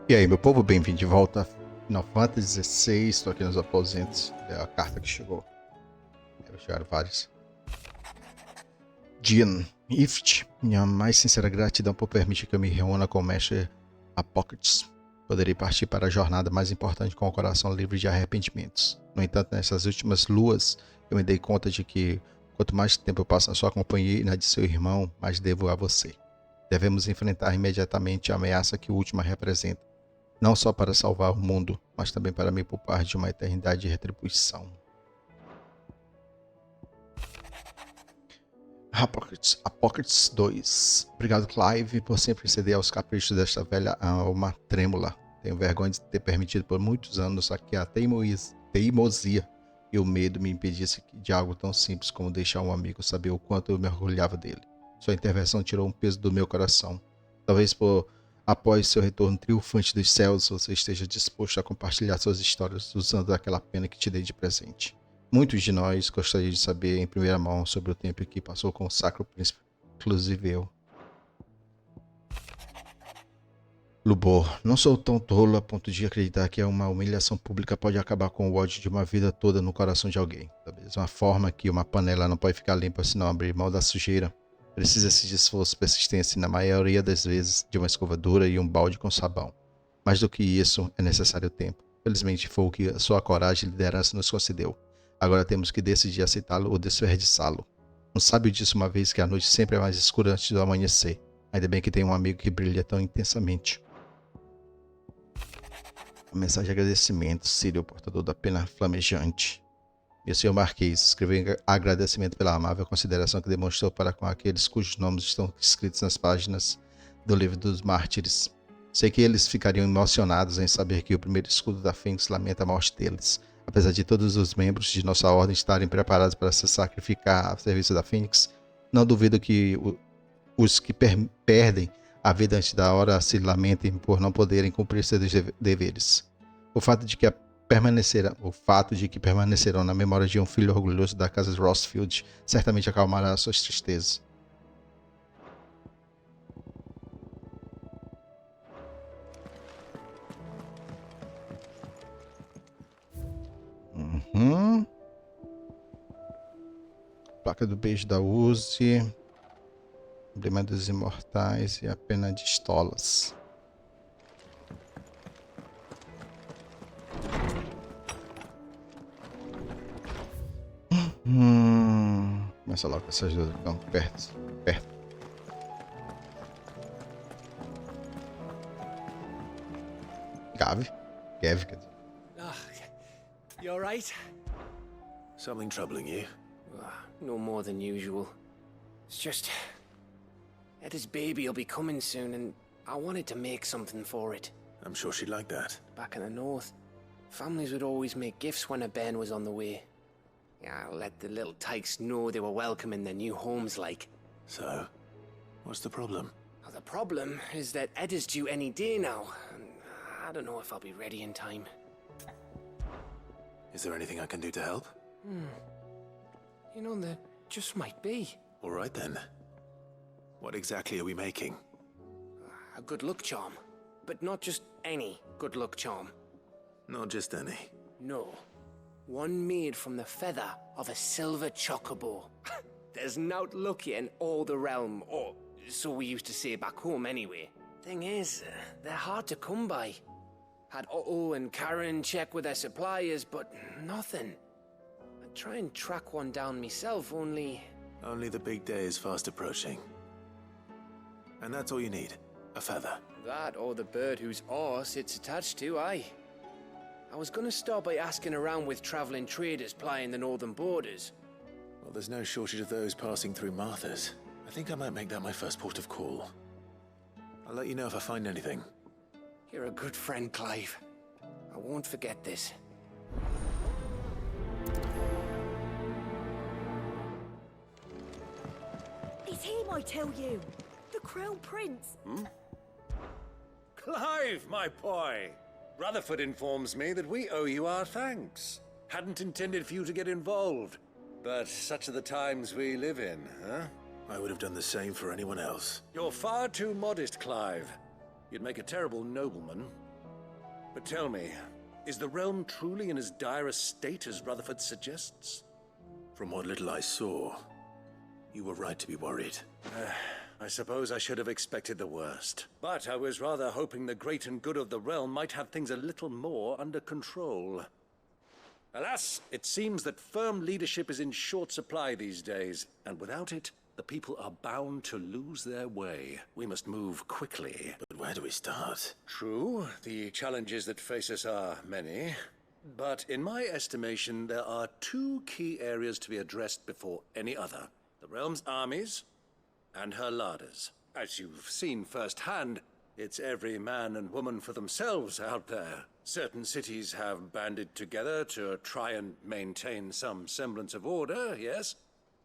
E aí, meu povo, bem-vindo de volta a Final Fantasy XVI. Estou aqui nos aposentos. É a carta que chegou. Chegaram várias. Eikon Ifrit, minha mais sincera gratidão por permitir que eu me reúna com o mestre Apocalypse. Poderei partir para a jornada mais importante com o coração livre de arrependimentos. No entanto, nessas últimas luas, eu me dei conta de que quanto mais tempo eu passo na sua companhia e na de seu irmão, mais devo a você. Devemos enfrentar imediatamente a ameaça que o último representa. Não só para salvar o mundo, mas também para me poupar de uma eternidade de retribuição. Apocalypse 2. Obrigado, Clive, por sempre ceder aos caprichos desta velha alma trêmula. Tenho vergonha de ter permitido por muitos anos que a teimosia e o medo me impedissem de algo tão simples como deixar um amigo saber o quanto eu me orgulhava dele. Sua intervenção tirou um peso do meu coração. Talvez após seu retorno triunfante dos céus, você esteja disposto a compartilhar suas histórias usando aquela pena que te dei de presente. Muitos de nós gostariam de saber em primeira mão sobre o tempo que passou com o Sacro Príncipe, inclusive eu. Lubor, não sou tão tolo a ponto de acreditar que uma humilhação pública pode acabar com o ódio de uma vida toda no coração de alguém. Da mesma forma que uma panela não pode ficar limpa se não abrir mão da sujeira, precisa-se de esforço e persistência, na maioria das vezes, de uma escova dura e um balde com sabão. Mais do que isso, é necessário tempo. Felizmente foi o que a sua coragem e liderança nos concedeu. Agora temos que decidir aceitá-lo ou desperdiçá-lo. Um sábio disse uma vez que a noite sempre é mais escura antes do amanhecer. Ainda bem que tem um amigo que brilha tão intensamente. Uma mensagem de agradecimento, Sírio, portador da pena flamejante. Meu senhor Marquês, escreveu agradecimento pela amável consideração que demonstrou para com aqueles cujos nomes estão escritos nas páginas do livro dos mártires. Sei que eles ficariam emocionados em saber que o Primeiro Escudo da Fênix lamenta a morte deles. Apesar de todos os membros de nossa ordem estarem preparados para se sacrificar a serviço da Fênix, não duvido que os que perdem a vida antes da hora se lamentem por não poderem cumprir seus deveres. O fato de que permanecerão na memória de um filho orgulhoso da casa Rosfield certamente acalmará suas tristezas. Placa do beijo da Uzi, emblema dos imortais e a pena de estolas. Começa logo com essas duas, então, perto. Gav, quer dizer. You alright? Something troubling you? No more than usual. It's just... Eda's baby will be coming soon and I wanted to make something for it. I'm sure she'd like that. Back in the north, families would always make gifts when a bairn was on the way. I'll let the little tykes know they were welcome in their new homes like. So, what's the problem? Well, the problem is that Eda's due any day now, and I don't know if I'll be ready in time. Is there anything I can do to help? You know, there just might be. All right then. What exactly are we making? A good luck charm. But not just any good luck charm. Not just any. No. One made from the feather of a silver chocobo. There's naught luckier in all the realm, or so we used to say back home anyway. Thing is, they're hard to come by. Had Otto and Karen check with their suppliers, but nothing. I'd try and track one down myself, only... Only the big day is fast approaching. And that's all you need, a feather. That or the bird whose horse it's attached to, aye. I was gonna start by asking around with traveling traders plying the northern borders. Well, there's no shortage of those passing through Martha's. I think I might make that my first port of call. I'll let you know if I find anything. You're a good friend, Clive. I won't forget this. It's him, I tell you. The Crown Prince. Clive, my boy! Rutherford informs me that we owe you our thanks. Hadn't intended for you to get involved, but such are the times we live in, huh? I would have done the same for anyone else. You're far too modest, Clive. You'd make a terrible nobleman. But tell me, is the realm truly in as dire a state as Rutherford suggests? From what little I saw, you were right to be worried. I suppose I should have expected the worst. But I was rather hoping the great and good of the realm might have things a little more under control. Alas, it seems that firm leadership is in short supply these days, and without it, the people are bound to lose their way. We must move quickly. But where do we start? True, the challenges that face us are many. But in my estimation, there are two key areas to be addressed before any other. The realm's armies and her larders. As you've seen firsthand, it's every man and woman for themselves out there. Certain cities have banded together to try and maintain some semblance of order, yes?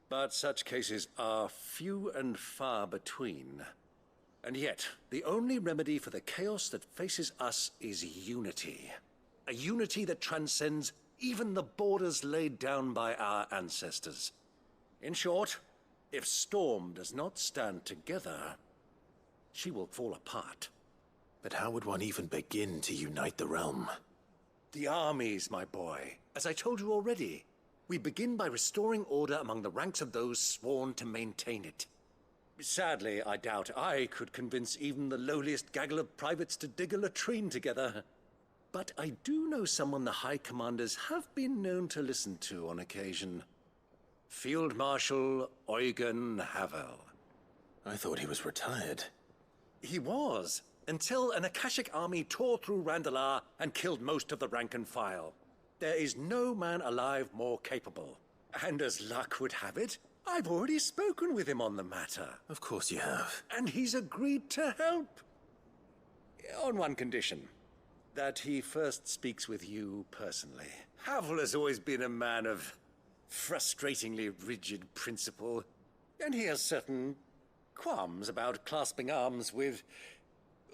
But such cases are few and far between. And yet, the only remedy for the chaos that faces us is unity. A unity that transcends even the borders laid down by our ancestors. In short, if Storm does not stand together, she will fall apart. But how would one even begin to unite the realm? The armies, my boy. As I told you already, we begin by restoring order among the ranks of those sworn to maintain it. Sadly, I doubt I could convince even the lowliest gaggle of privates to dig a latrine together. But I do know someone the High Commanders have been known to listen to on occasion. Field Marshal Eugen Havel. I thought he was retired. He was, until an Akashic army tore through Randalar and killed most of the rank and file. There is no man alive more capable. And as luck would have it, I've already spoken with him on the matter. Of course you have. And he's agreed to help. On one condition. That he first speaks with you personally. Havel has always been a man of frustratingly rigid principle. And he has certain qualms about clasping arms with,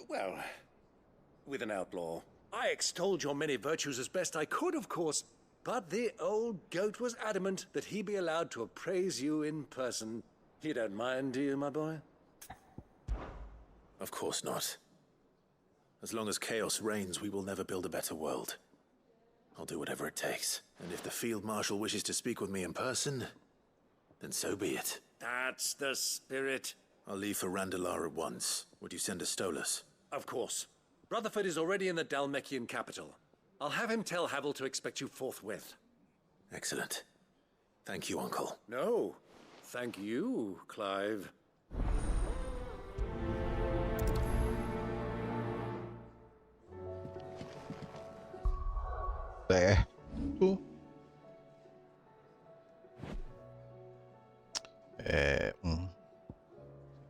well, with an outlaw. I extolled your many virtues as best I could, of course, but the old goat was adamant that he be allowed to appraise you in person. You don't mind, do you, my boy? Of course not. As long as chaos reigns, we will never build a better world. I'll do whatever it takes. And if the Field Marshal wishes to speak with me in person, then so be it. That's the spirit. I'll leave for Randalar at once. Would you send a Stolas? Of course. Rutherford is already in the Dalmekian capital. I'll have him tell Havel to expect you forthwith. Excellent. Thank you, Uncle. No. Thank you, Clive. Certo.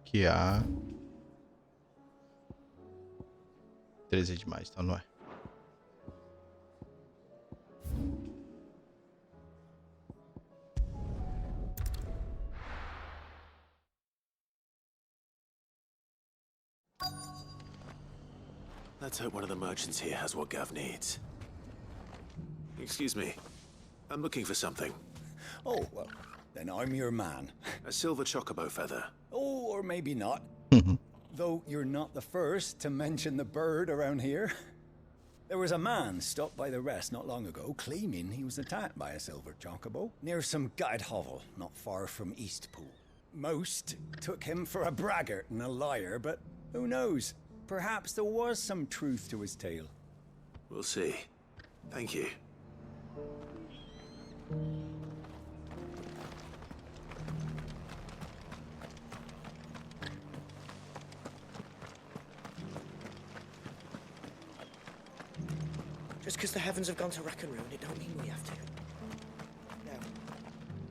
Que há 13 é demais, então não é. Let's hope one of the merchants here has what Gav needs. Excuse me. I'm looking for something. Oh, well, then I'm your man. A silver chocobo feather. Oh, or maybe not. Though you're not the first to mention the bird around here. There was a man stopped by the rest not long ago claiming he was attacked by a silver chocobo near some gutted hovel not far from Eastpool. Most took him for a braggart and a liar, but who knows? Perhaps there was some truth to his tale. We'll see. Thank you. Just because the heavens have gone to rack and ruin, it don't mean we have to. Now,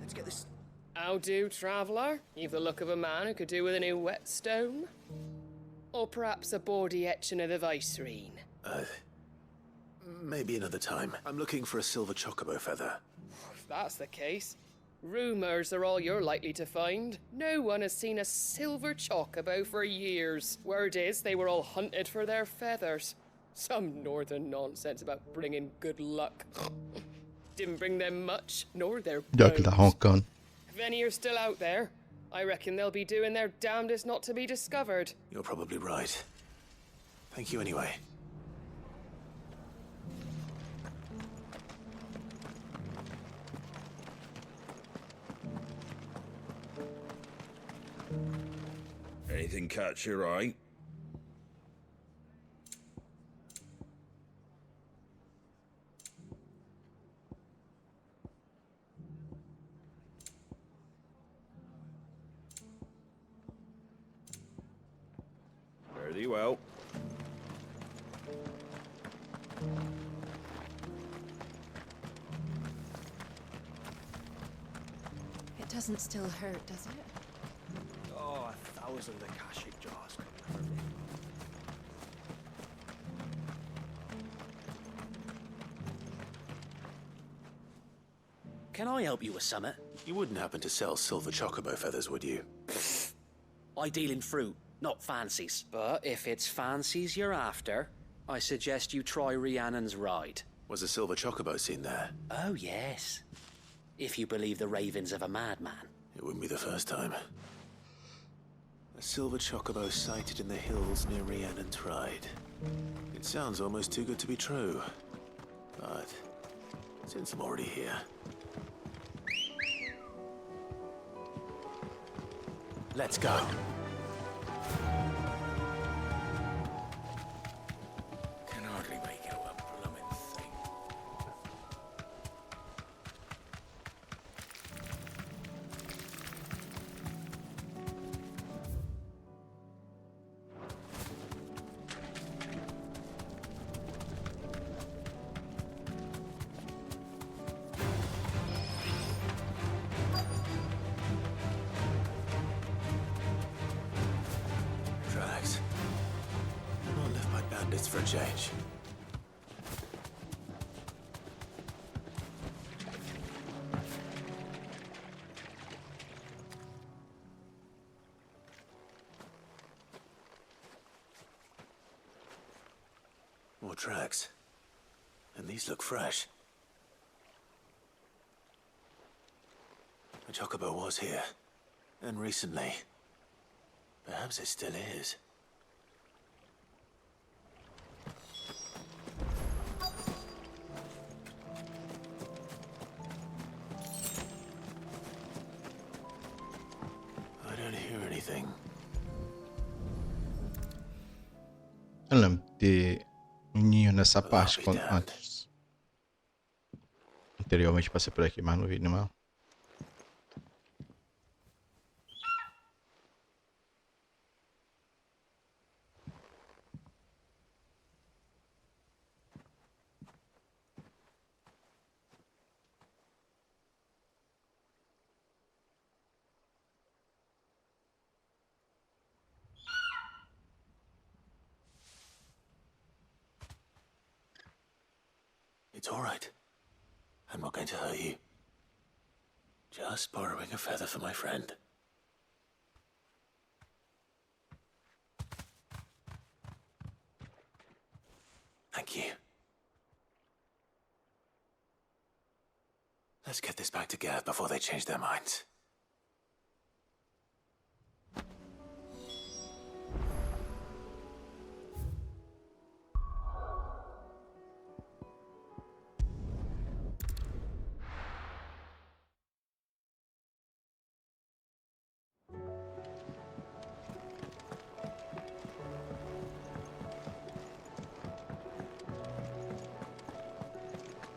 let's get this... How do, traveller? You've the look of a man who could do with a new whetstone. Or perhaps a bawdy etching of the Vicerine. Maybe another time. I'm looking for a silver chocobo feather. If that's the case, rumours are all you're likely to find. No one has seen a silver chocobo for years. Word is they were all hunted for their feathers. Some northern nonsense about bringing good luck. Didn't bring them much, nor their Já que tá bones. roncando. If any are still out there, I reckon they'll be doing their damnedest not to be discovered. You're probably right. Thank you anyway. Anything catch your eye? Very well. It doesn't still hurt, does it? Oh, 1,000 Akashic jars could never be. Can I help you with something? You wouldn't happen to sell silver chocobo feathers, would you? I deal in fruit, not fancies. But if it's fancies you're after, I suggest you try Rhiannon's ride. Was a silver chocobo seen there? Oh, yes. If you believe the ravings of a madman. It wouldn't be the first time. A silver chocobo sighted in the hills near Rhiannon's ride. It sounds almost too good to be true. But since I'm already here... let's go. Can hardly make it a blooming thing. Tracks. Not left by bandits for a change. More tracks. And these look fresh. A chocobo was here. And recently. Perhaps it still is. I don't hear anything. Eu lembro de um ninho nessa parte be damned. antes. Anteriormente passei por aqui, mas não vi nenhuma. It's all right. I'm not going to hurt you. Just borrowing a feather for my friend. Thank you. Let's get this back to Gav before they change their minds.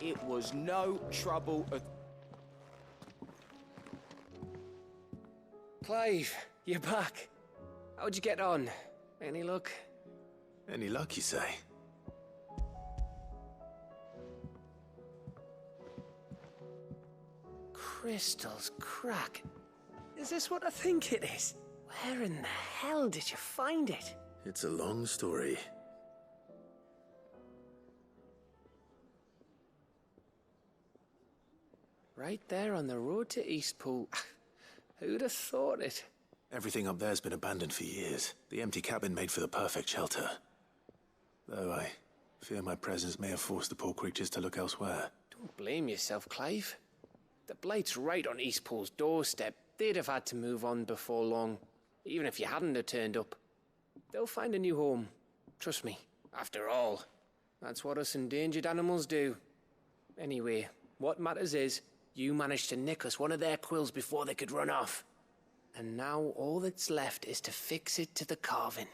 It was no trouble at... Clive, you're back. How'd you get on? Any luck? Any luck, you say? Crystals crack. Is this what I think it is? Where in the hell did you find it? It's a long story. Right there on the road to Eastpool. Who'd have thought it? Everything up there's been abandoned for years. The empty cabin made for the perfect shelter. Though I fear my presence may have forced the poor creatures to look elsewhere. Don't blame yourself, Clive. The Blight's right on Eastpool's doorstep. They'd have had to move on before long, even if you hadn't have turned up. They'll find a new home. Trust me. After all, that's what us endangered animals do. Anyway, what matters is, you managed to nick us one of their quills before they could run off. And now all that's left is to fix it to the carving.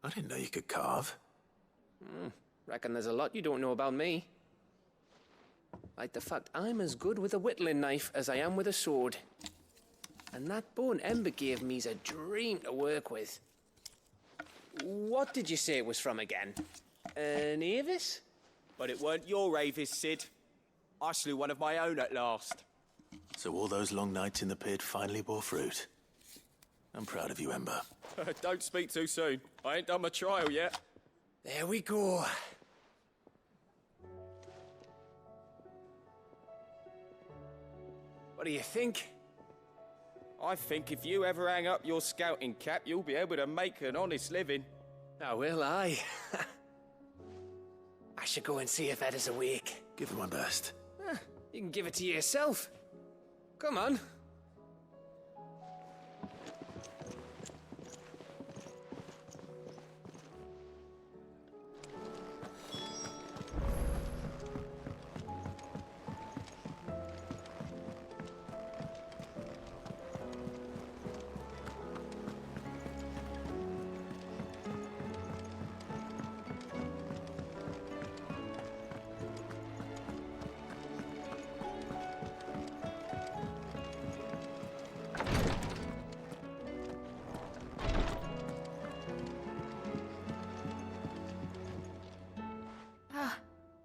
I didn't know you could carve. Reckon there's a lot you don't know about me. Like the fact I'm as good with a whittling knife as I am with a sword. And that bone Ember gave me's a dream to work with. What did you say it was from again? An Avis? But it weren't your Avis, Sid. I slew one of my own at last. So all those long nights in the pit finally bore fruit. I'm proud of you, Ember. Don't speak too soon. I ain't done my trial yet. There we go. What do you think? I think if you ever hang up your scouting cap, you'll be able to make an honest living. Now will I? I should go and see if Ed is awake. Give it my best. You can give it to yourself. Come on.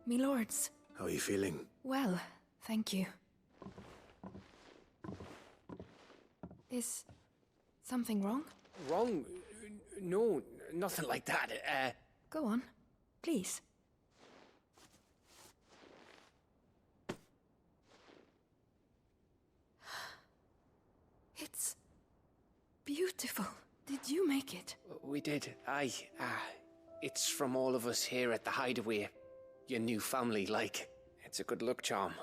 Me lords. How are you feeling? Well, thank you. Is something wrong? Wrong? No, nothing like that. Go on, please. It's beautiful. Did you make it? We did. Aye. It's from all of us here at the Hideaway. Your new family, like. It's a good luck charm.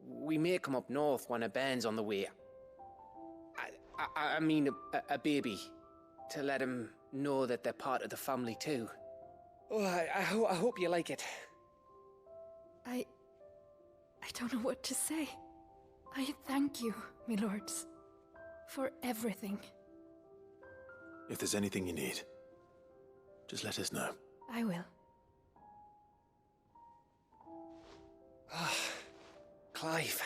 We may come up north when a band's on the way. I mean a baby. To let him know that they're part of the family too. Oh, I hope you like it. I don't know what to say. I thank you, me lords, for everything. If there's anything you need, just let us know. I will. Clive,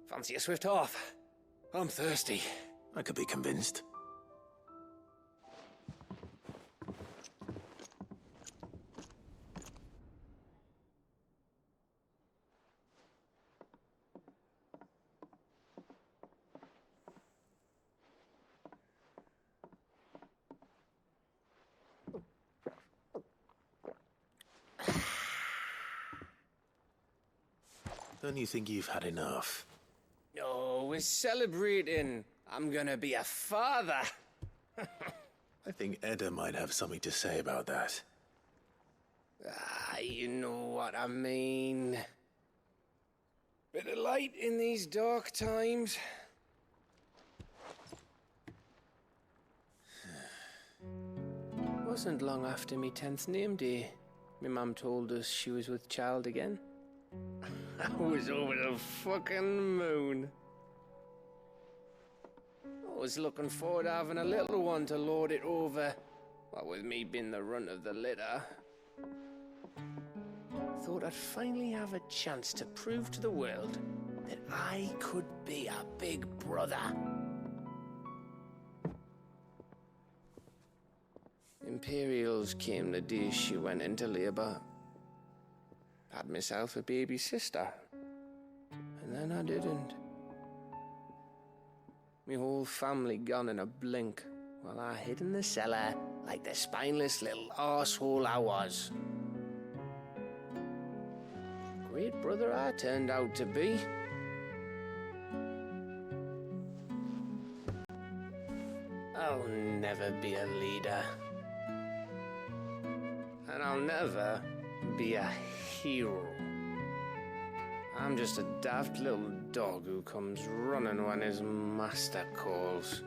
fancy a swift off? I'm thirsty. I could be convinced. Don't you think you've had enough? Oh, we're celebrating. I'm gonna be a father. I think Edda might have something to say about that. You know what I mean. Bit of light in these dark times. Wasn't long after me 10th name day, my mum told us she was with child again. I was over the fucking moon. I was looking forward to having a little one to lord it over, what with me being the runt of the litter. Thought I'd finally have a chance to prove to the world that I could be a big brother. Imperials came the day she went into labour. Had myself a baby sister. And then I didn't. My whole family gone in a blink, while I hid in the cellar like the spineless little arsehole I was. Great brother I turned out to be. I'll never be a leader. And I'll never be a hero. I'm just a daft little dog who comes running when his master calls.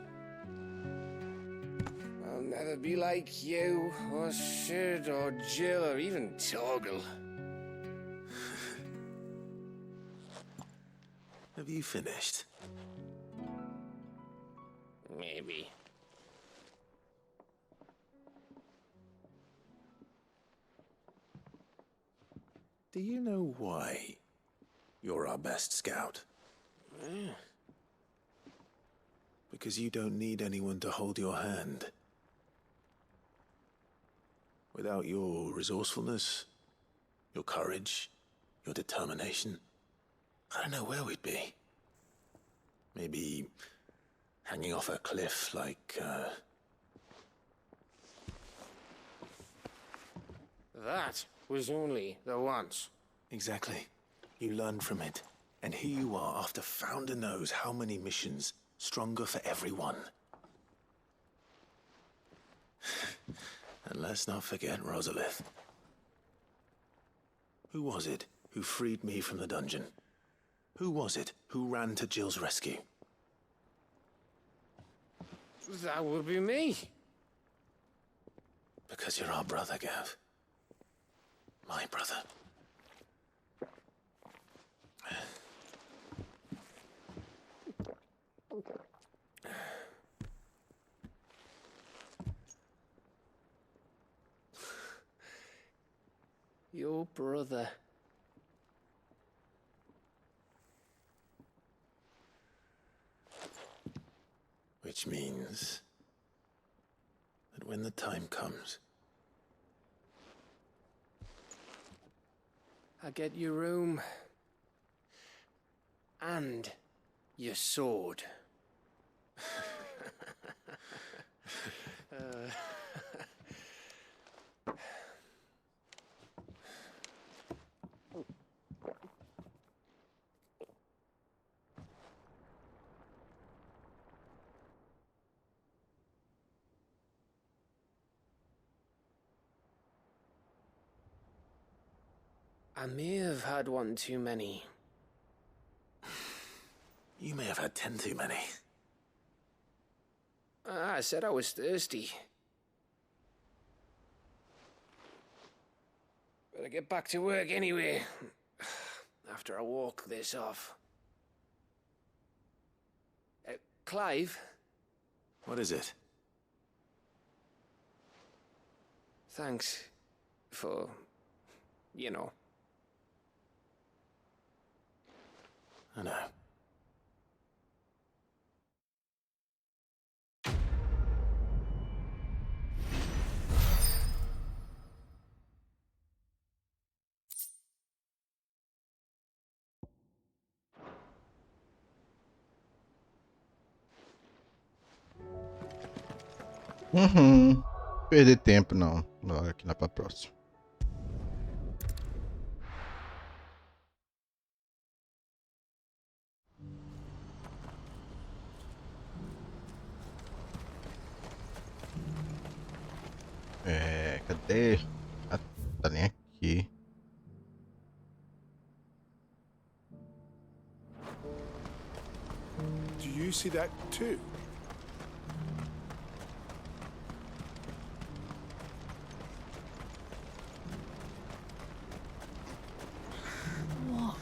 I'll never be like you, or Sid, or Jill, or even Torgal. Have you finished? maybe. Do you know why you're our best scout? Because you don't need anyone to hold your hand. Without your resourcefulness, your courage, your determination, I don't know where we'd be. Maybe hanging off a cliff like, That was only the once. Exactly. You learned from it. And here you are after Founder knows how many missions, stronger for everyone. And let's not forget Rosalith. Who was it who freed me from the dungeon? Who was it who ran to Jill's rescue? That would be me. Because you're our brother, Gav. My brother. Your brother. Which means that when the time comes, I get your room. And your sword. I may have had one too many. you may have had 10 too many. I said I was thirsty. Better get back to work anyway. After I walk this off. Clive? What is it? Thanks for, you know. I know. Perder tempo não. Aqui na pra próxima. Cadê? Ah, tá nem aqui. Do you see that too? What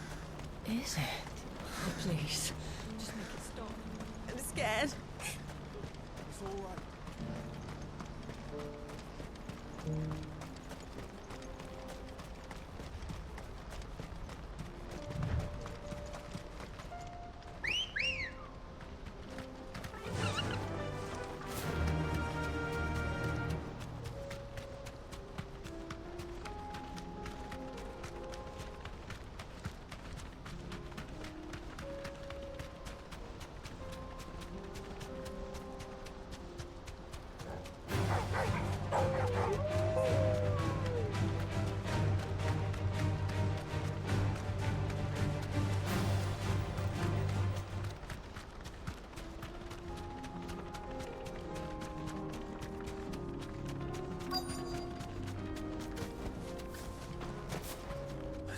is it? Oh, please, just make it stop. I'm scared. It's all right.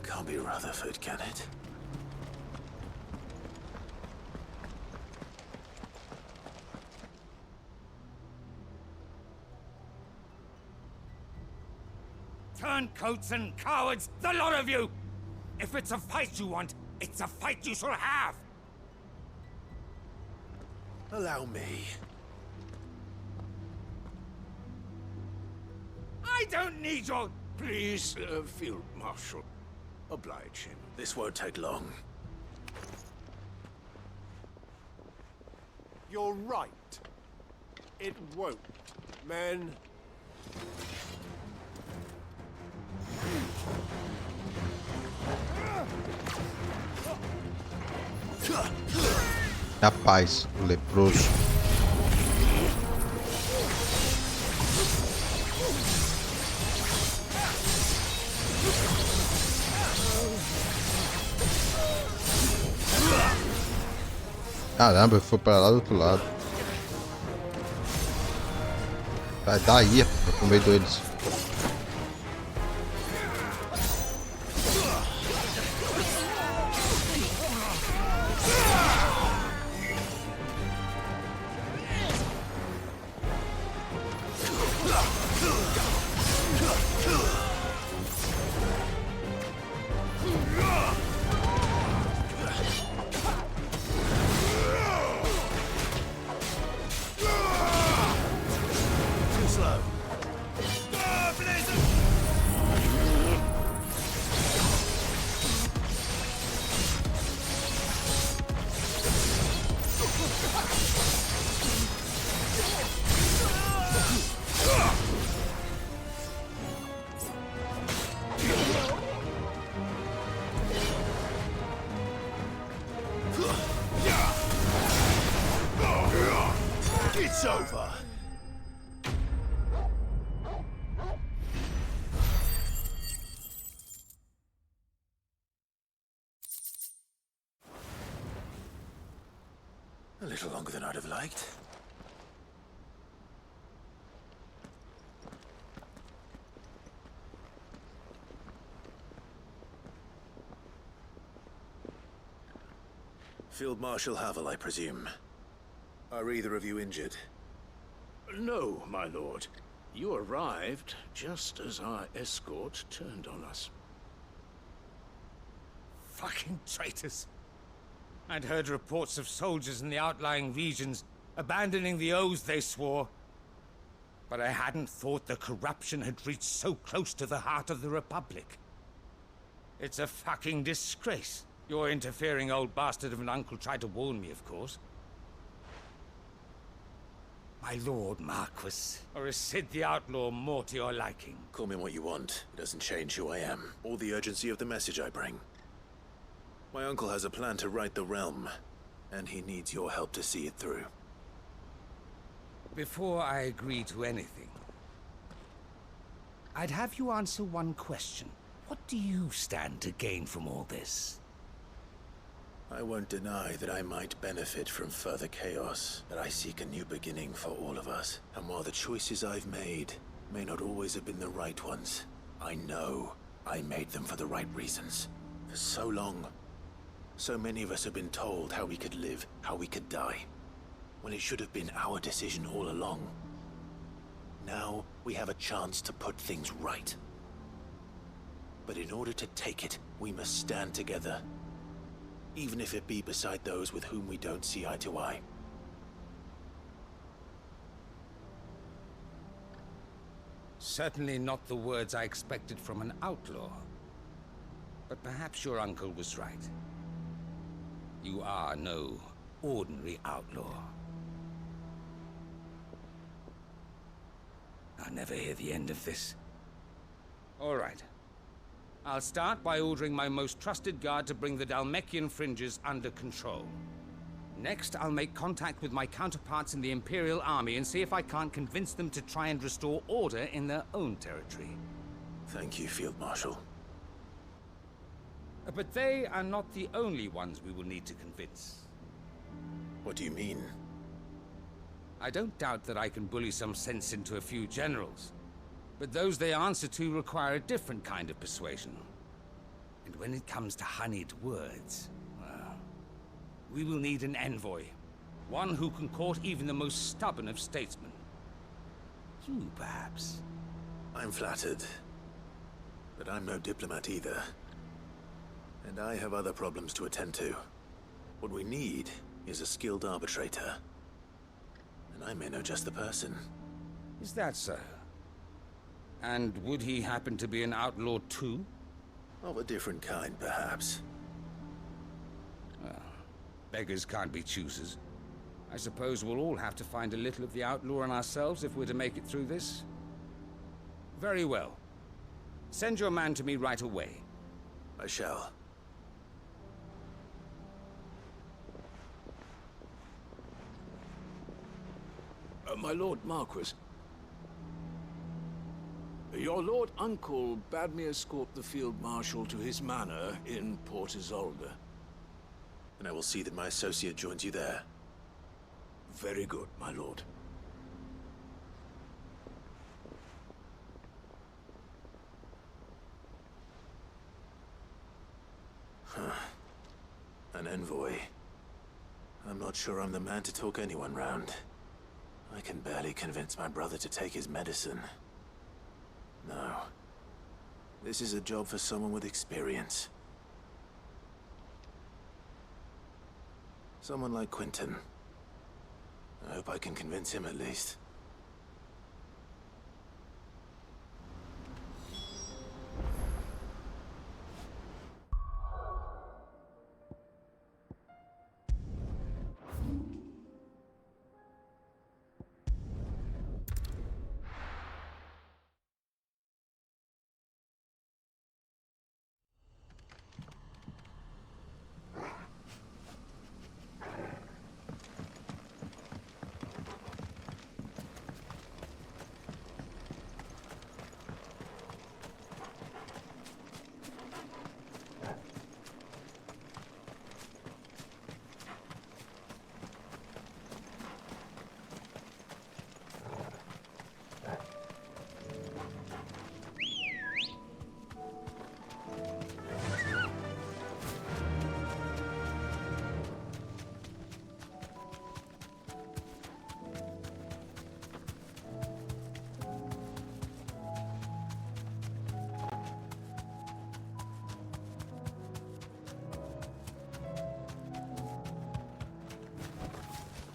Can't be Rutherford, can it? Turncoats and cowards, the lot of you! If it's a fight you want, it's a fight you shall have! Allow me. I don't need your... Please, Field Marshal, oblige him. This won't take long. You're right. It won't. Men. Rapaz, o leproso. Caramba, foi para lá do outro lado. Vai daí, eu com medo deles. It's over. A little longer than I'd have liked. Field Marshal Havel, I presume. Are either of you injured? No, my lord. You arrived just as our escort turned on us. Fucking traitors. I'd heard reports of soldiers in the outlying regions abandoning the oaths they swore. But I hadn't thought the corruption had reached so close to the heart of the Republic. It's a fucking disgrace. Your interfering old bastard of an uncle tried to warn me, of course. My lord Marquis, or is Sid the Outlaw more to your liking? Call me what you want. It doesn't change who I am, or the urgency of the message I bring. My uncle has a plan to right the realm, and he needs your help to see it through. Before I agree to anything, I'd have you answer one question. What do you stand to gain from all this? I won't deny that I might benefit from further chaos, but I seek a new beginning for all of us. And while the choices I've made may not always have been the right ones, I know I made them for the right reasons. For so long, so many of us have been told how we could live, how we could die, when it should have been our decision all along. Now we have a chance to put things right. But in order to take it, we must stand together. Even if it be beside those with whom we don't see eye to eye. Certainly not the words I expected from an outlaw. But perhaps your uncle was right. You are no ordinary outlaw. I'll never hear the end of this. All right. I'll start by ordering my most trusted guard to bring the Dalmekian fringes under control. Next, I'll make contact with my counterparts in the Imperial Army and see if I can't convince them to try and restore order in their own territory. Thank you, Field Marshal. But they are not the only ones we will need to convince. What do you mean? I don't doubt that I can bully some sense into a few generals. But those they answer to require a different kind of persuasion. And when it comes to honeyed words, well, we will need an envoy. One who can court even the most stubborn of statesmen. You, perhaps. I'm flattered. But I'm no diplomat either. And I have other problems to attend to. What we need is a skilled arbitrator. And I may know just the person. Is that so? And would he happen to be an outlaw too? Of a different kind, perhaps. Well, beggars can't be choosers. I suppose we'll all have to find a little of the outlaw in ourselves if we're to make it through this. Very well. Send your man to me right away. I shall. My Lord Marquis. Your Lord Uncle bade me escort the Field Marshal to his manor in Port Isolde. And I will see that my associate joins you there. Very good, my lord. An envoy. I'm not sure I'm the man to talk anyone round. I can barely convince my brother to take his medicine. No. This is a job for someone with experience. Someone like Quentin. I hope I can convince him at least.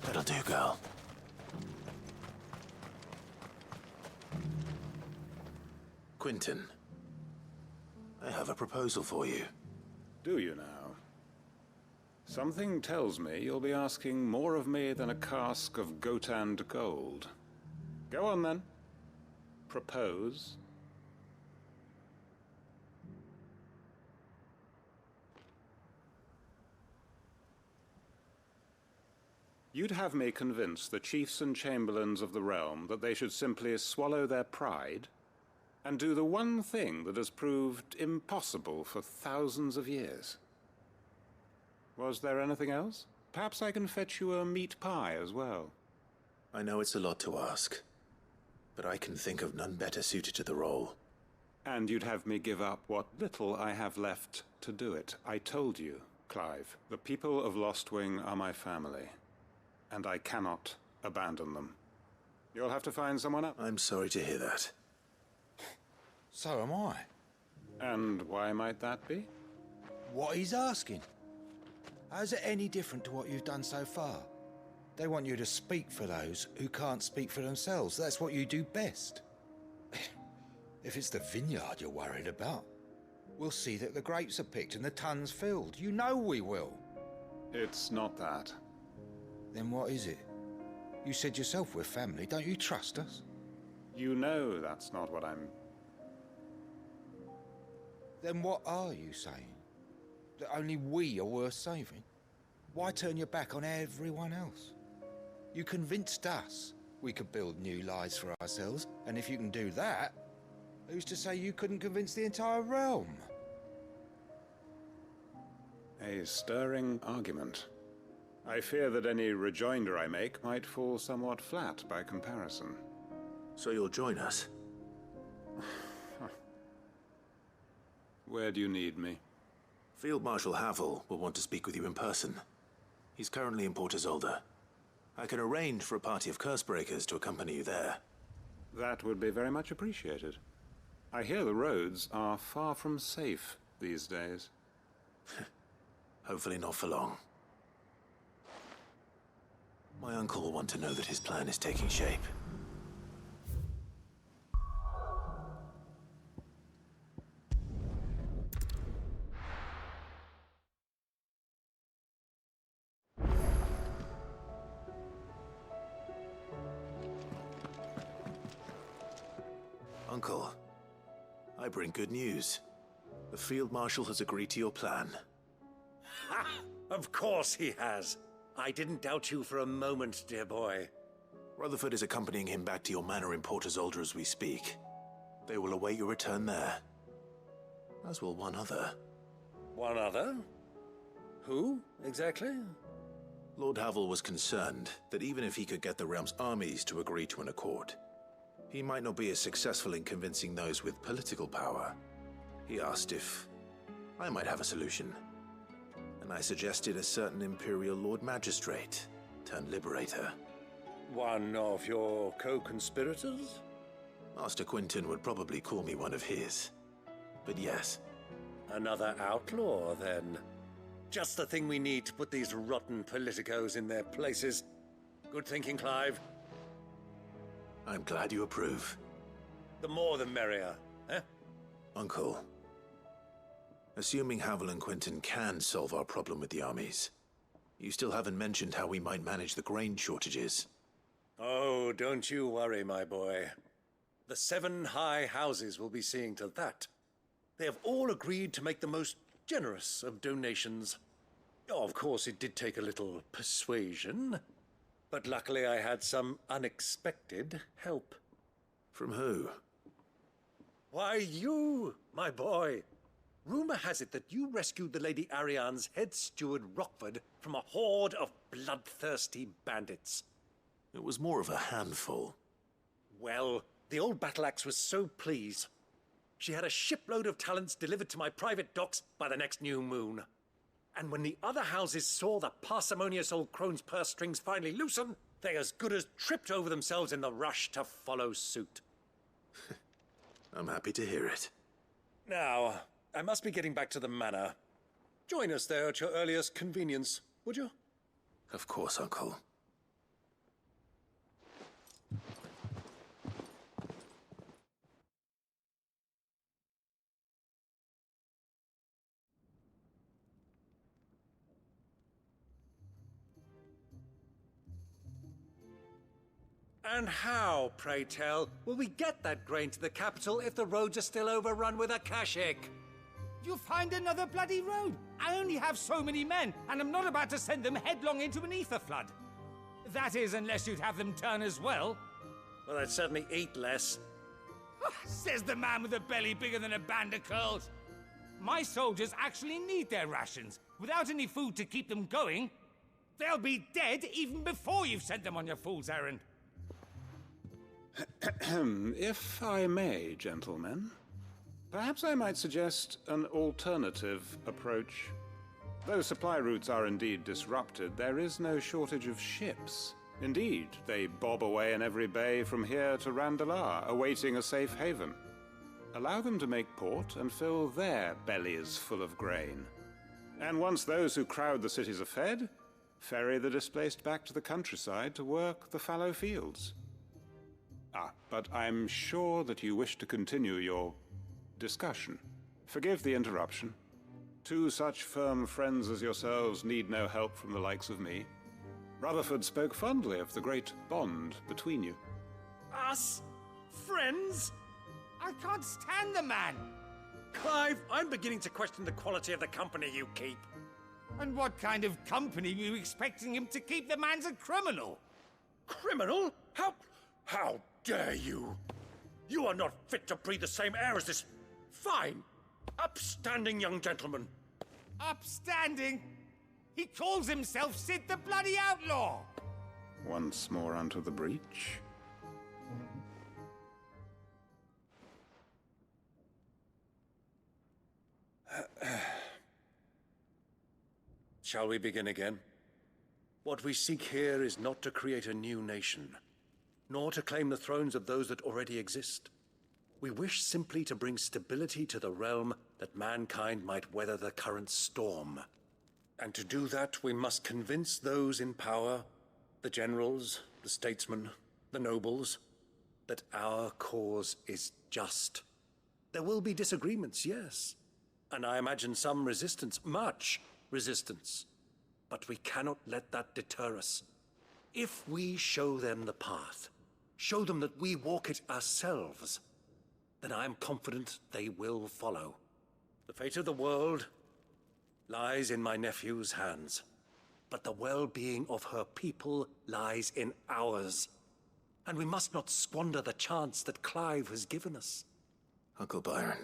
That'll do, girl. Quentin, I have a proposal for you. Do you now? Something tells me you'll be asking more of me than a cask of Gotand gold. Go on, then. Propose. You'd have me convince the chiefs and chamberlains of the realm that they should simply swallow their pride and do the one thing that has proved impossible for thousands of years. Was there anything else? Perhaps I can fetch you a meat pie as well. I know it's a lot to ask, but I can think of none better suited to the role. And you'd have me give up what little I have left to do it. I told you, Clive, the people of Lostwing are my family, and I cannot abandon them. You'll have to find someone else. I'm sorry to hear that. So am I. And why might that be? What he's asking. How's it any different to what you've done so far? They want you to speak for those who can't speak for themselves. That's what you do best. If it's the vineyard you're worried about, we'll see that the grapes are picked and the tons filled. You know we will. It's not that. Then what is it? You said yourself we're family. Don't you trust us? You know that's not what I'm... Then what are you saying? That only we are worth saving? Why turn your back on everyone else? You convinced us we could build new lives for ourselves, and if you can do that, who's to say you couldn't convince the entire realm? A stirring argument. I fear that any rejoinder I make might fall somewhat flat by comparison. So you'll join us? Where do you need me? Field Marshal Havel will want to speak with you in person. He's currently in Port Isolde. I can arrange for a party of Cursebreakers to accompany you there. That would be very much appreciated. I hear the roads are far from safe these days. Hopefully not for long. My uncle will want to know that his plan is taking shape. Uncle, I bring good news. The Field Marshal has agreed to your plan. Ha! Of course he has. I didn't doubt you for a moment, dear boy. Rutherford is accompanying him back to your manor in Port Isolde as we speak. They will await your return there. As will one other. One other? Who, exactly? Lord Havel was concerned that even if he could get the realm's armies to agree to an accord, he might not be as successful in convincing those with political power. He asked if I might have a solution, and I suggested a certain Imperial Lord Magistrate turned Liberator. One of your co-conspirators? Master Quinton would probably call me one of his, but yes. Another outlaw, then. Just the thing we need to put these rotten politicos in their places. Good thinking, Clive. I'm glad you approve. The more the merrier, eh? Uncle, assuming Havel and Quinton can solve our problem with the armies, you still haven't mentioned how we might manage the grain shortages. Oh, don't you worry, my boy. The 7 high houses will be seeing to that. They have all agreed to make the most generous of donations. Oh, of course, it did take a little persuasion, but luckily I had some unexpected help. From who? Why, you, my boy. Rumor has it that you rescued the Lady Ariane's head steward Rockford from a horde of bloodthirsty bandits. It was more of a handful. Well, the old battle axe was so pleased. She had a shipload of talents delivered to my private docks by the next new moon. And when the other houses saw the parsimonious old crone's purse strings finally loosen, they as good as tripped over themselves in the rush to follow suit. I'm happy to hear it. Now, I must be getting back to the manor. Join us there at your earliest convenience, would you? Of course, Uncle. And how, pray tell, will we get that grain to the capital if the roads are still overrun with Akashic? You'll find another bloody road. I only have so many men, and I'm not about to send them headlong into an ether flood. That is, unless you'd have them turn as well. Well, I'd certainly eat less. Says the man with a belly bigger than a band of curls. My soldiers actually need their rations. Without any food to keep them going, they'll be dead even before you've sent them on your fool's errand. If I may, gentlemen, perhaps I might suggest an alternative approach. Though supply routes are indeed disrupted, there is no shortage of ships. Indeed, they bob away in every bay from here to Randalar, awaiting a safe haven. Allow them to make port and fill their bellies full of grain. And once those who crowd the cities are fed, ferry the displaced back to the countryside to work the fallow fields. But I'm sure that you wish to continue your discussion. Forgive the interruption. 2 such firm friends as yourselves need no help from the likes of me. Rutherford spoke fondly of the great bond between you. Us? Friends? I can't stand the man! Clive, I'm beginning to question the quality of the company you keep. And what kind of company were you expecting him to keep? The man's a criminal! Criminal? How dare you? You are not fit to breathe the same air as this fine, upstanding young gentleman. Upstanding? He calls himself Sid the Bloody Outlaw! Once more unto the breach. Shall we begin again? What we seek here is not to create a new nation, nor to claim the thrones of those that already exist. We wish simply to bring stability to the realm that mankind might weather the current storm. And to do that, we must convince those in power, the generals, the statesmen, the nobles, that our cause is just. There will be disagreements, yes, and I imagine some resistance, much resistance. But we cannot let that deter us. If we show them the path, show them that we walk it ourselves, then I am confident they will follow. The fate of the world lies in my nephew's hands, but the well-being of her people lies in ours. And we must not squander the chance that Clive has given us. Uncle Byron,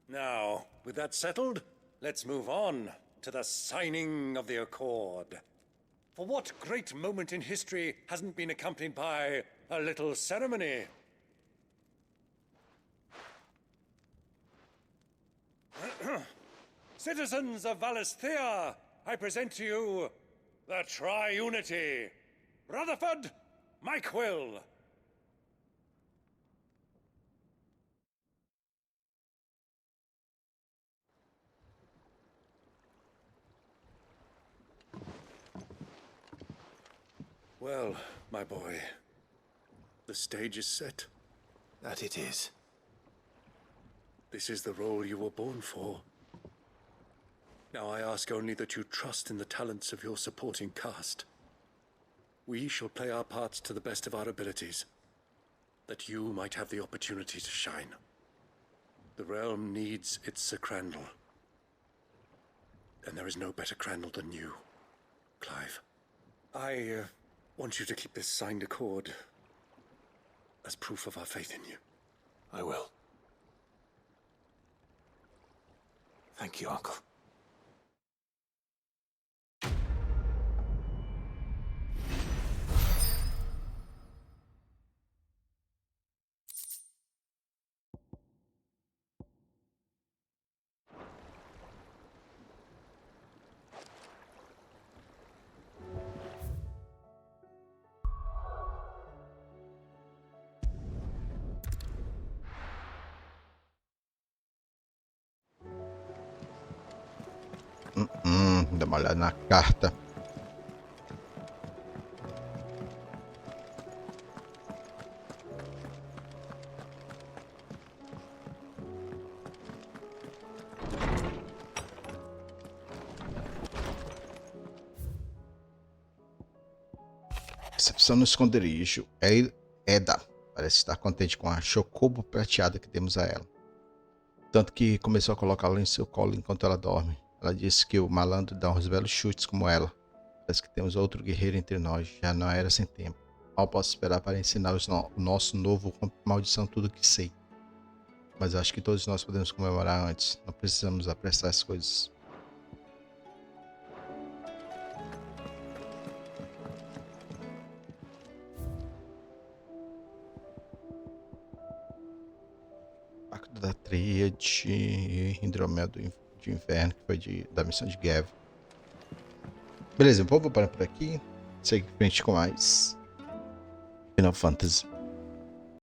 Now, with that settled, let's move on to the signing of the Accord. For what great moment in history hasn't been accompanied by a little ceremony? Citizens of Valisthea, I present to you the Triunity. Rutherford, Mike Will. Well, my boy, the stage is set. That it is. This is the role you were born for. Now I ask only that you trust in the talents of your supporting cast. We shall play our parts to the best of our abilities, that you might have the opportunity to shine. The realm needs its Sir Crandall, and there is no better Crandall than you, Clive. I want you to keep this signed accord as proof of our faith in you. I will. Thank you, Uncle. Dá uma olhada na carta. Recepção no esconderijo. Eda parece estar contente com a chocobo prateada que demos a ela. Tanto que começou a colocá-la em seu colo enquanto ela dorme. Ela disse que o malandro dá uns belos chutes como ela. Parece que temos outro guerreiro entre nós. Já não era sem tempo. Mal posso esperar para ensinar o nosso novo maldição tudo que sei. Mas acho que todos nós podemos comemorar antes. Não precisamos apressar as coisas. Pacto da Tríade, Hidromel de Inverno, que foi da missão de Gav. Beleza, eu vou parar por aqui. Segue em frente com mais Final Fantasy.